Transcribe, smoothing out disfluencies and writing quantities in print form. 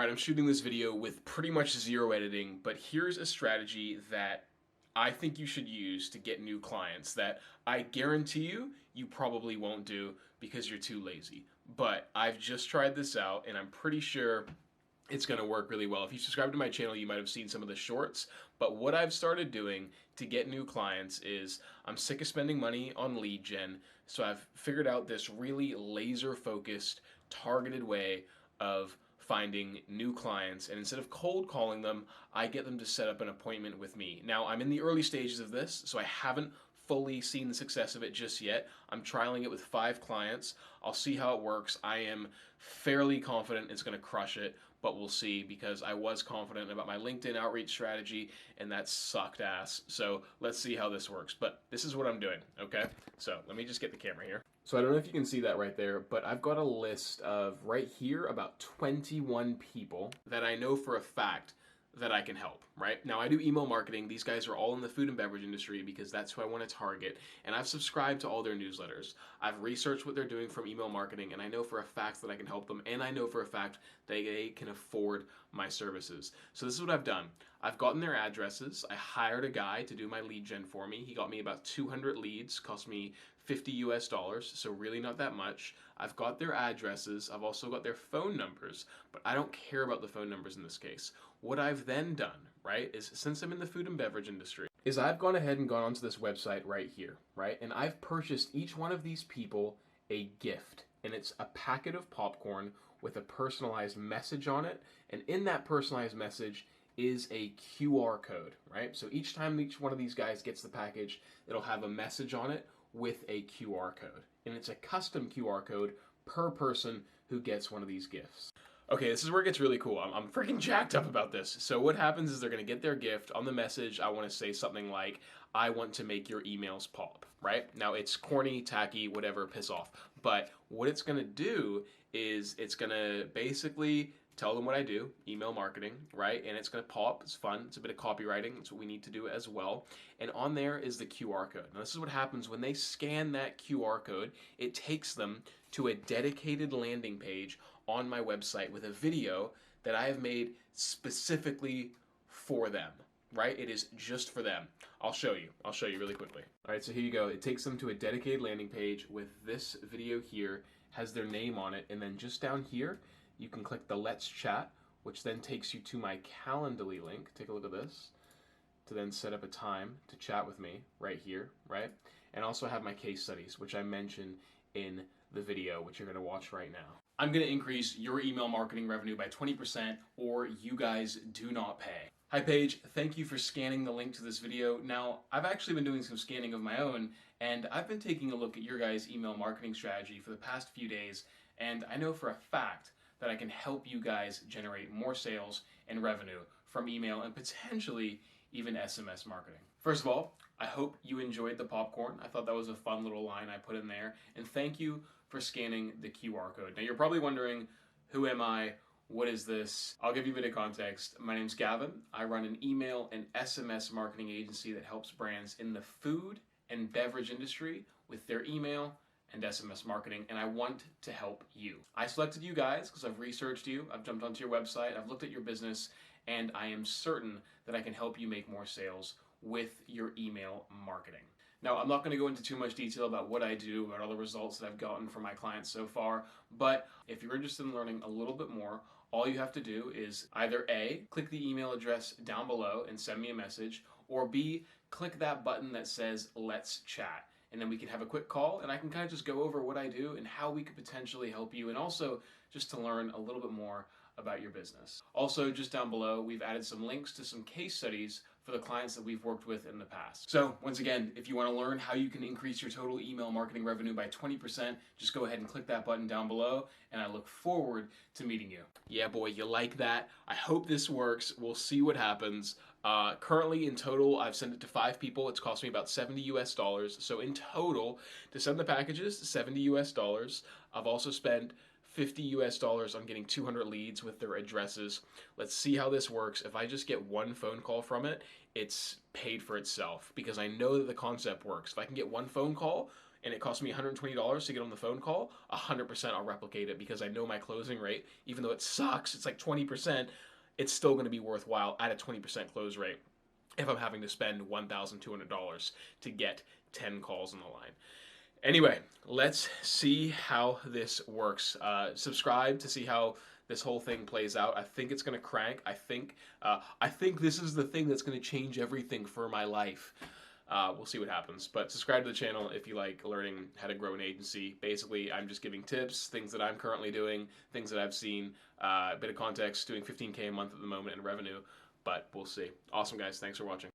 Alright, I'm shooting this video with pretty much zero editing, but here's a strategy that I think you should use to get new clients that I guarantee you probably won't do because you're too lazy. But I've just tried this out and I'm pretty sure it's going to work really well. If you subscribe to my channel, you might have seen some of the shorts, but what I've started doing to get new clients is I'm sick of spending money on lead gen, so I've figured out this really laser focused, targeted way of finding new clients, and instead of cold calling them, I get them to set up an appointment with me. Now, I'm in the early stages of this, so I haven't fully seen the success of it just yet. I'm trialing it with 5 clients. I'll see how it works. I am fairly confident it's going to crush it, but we'll see, because I was confident about my LinkedIn outreach strategy and that sucked ass. So let's see how this works. But this is what I'm doing, okay? So let me just get the camera here. So I don't know if you can see that right there, but I've got a list of right here about 21 people that I know for a fact that I can help, right? Now I do email marketing. These guys are all in the food and beverage industry because that's who I want to target. And I've subscribed to all their newsletters. I've researched what they're doing from email marketing, and I know for a fact that I can help them. And I know for a fact they can afford my services. So this is what I've done. I've gotten their addresses. I hired a guy to do my lead gen for me. He got me about 200 leads, cost me $50 US, so really not that much. I've got their addresses. I've also got their phone numbers, but I don't care about the phone numbers in this case. What I've then done, right, is since I'm in the food and beverage industry, is I've gone ahead and gone onto this website right here, right, and I've purchased each one of these people a gift, and it's a packet of popcorn with a personalized message on it, and in that personalized message is a QR code, right? So each time each one of these guys gets the package, it'll have a message on it with a QR code, and it's a custom QR code per person who gets one of these gifts. Okay, this is where it gets really cool. I'm freaking jacked up about this. So what happens is they're going to get their gift. On the message, I want to say something like, I want to make your emails pop, right? Now, it's corny, tacky, whatever, piss off. But what it's going to do is it's going to basically tell them what I do, email marketing, right? And it's going to pop. It's fun. It's a bit of copywriting. That's what we need to do as well. And on there is the QR code. Now, this is what happens when they scan that QR code. It takes them to a dedicated landing page on my website with a video that I have made specifically for them, right? It is just for them. I'll show you really quickly. All right, so here you go. It takes them to a dedicated landing page with this video here, has their name on it, and then just down here, you can click the Let's Chat, which then takes you to my Calendly link. Take a look at this, to then set up a time to chat with me right here, right? And also have my case studies, which I mentioned in the video, which you're gonna watch right now. I'm gonna increase your email marketing revenue by 20%, or you guys do not pay. Hi Paige, thank you for scanning the link to this video. Now, I've actually been doing some scanning of my own, and I've been taking a look at your guys' email marketing strategy for the past few days, and I know for a fact that I can help you guys generate more sales and revenue from email and potentially even SMS marketing. First of all, I hope you enjoyed the popcorn. I thought that was a fun little line I put in there, and thank you for scanning the QR code. Now you're probably wondering, who am I? What is this? I'll give you a bit of context. My name's Gavin. I run an email and SMS marketing agency that helps brands in the food and beverage industry with their email and SMS marketing, and I want to help you. I selected you guys because I've researched you, I've jumped onto your website, I've looked at your business, and I am certain that I can help you make more sales with your email marketing. Now, I'm not going to go into too much detail about what I do, about all the results that I've gotten from my clients so far, but if you're interested in learning a little bit more, all you have to do is either A, click the email address down below and send me a message, or B, click that button that says Let's Chat. And then we can have a quick call, and I can kind of just go over what I do and how we could potentially help you, and also just to learn a little bit more about your business. Also, just down below, we've added some links to some case studies for the clients that we've worked with in the past. So once again, if you want to learn how you can increase your total email marketing revenue by 20%, just go ahead and click that button down below, and I look forward to meeting you. Yeah, boy, you like that? I hope this works. We'll see what happens. Currently in total, I've sent it to 5 people. It's cost me about $70 US. So in total, to send the packages, $70 US. I've also spent $50 US on getting 200 leads with their addresses. Let's see how this works. If I just get one phone call from it, it's paid for itself because I know that the concept works. If I can get one phone call, and it costs me $120 to get on the phone call, 100% I'll replicate it because I know my closing rate, even though it sucks, it's like 20%, it's still going to be worthwhile at a 20% close rate if I'm having to spend $1,200 to get 10 calls on the line. Anyway, let's see how this works. Subscribe to see how this whole thing plays out. I think it's gonna crank. I think this is the thing that's gonna change everything for my life. We'll see what happens. But subscribe to the channel if you like learning how to grow an agency. Basically, I'm just giving tips, things that I'm currently doing, things that I've seen, a bit of context, doing 15K a month at the moment in revenue. But we'll see. Awesome, guys. Thanks for watching.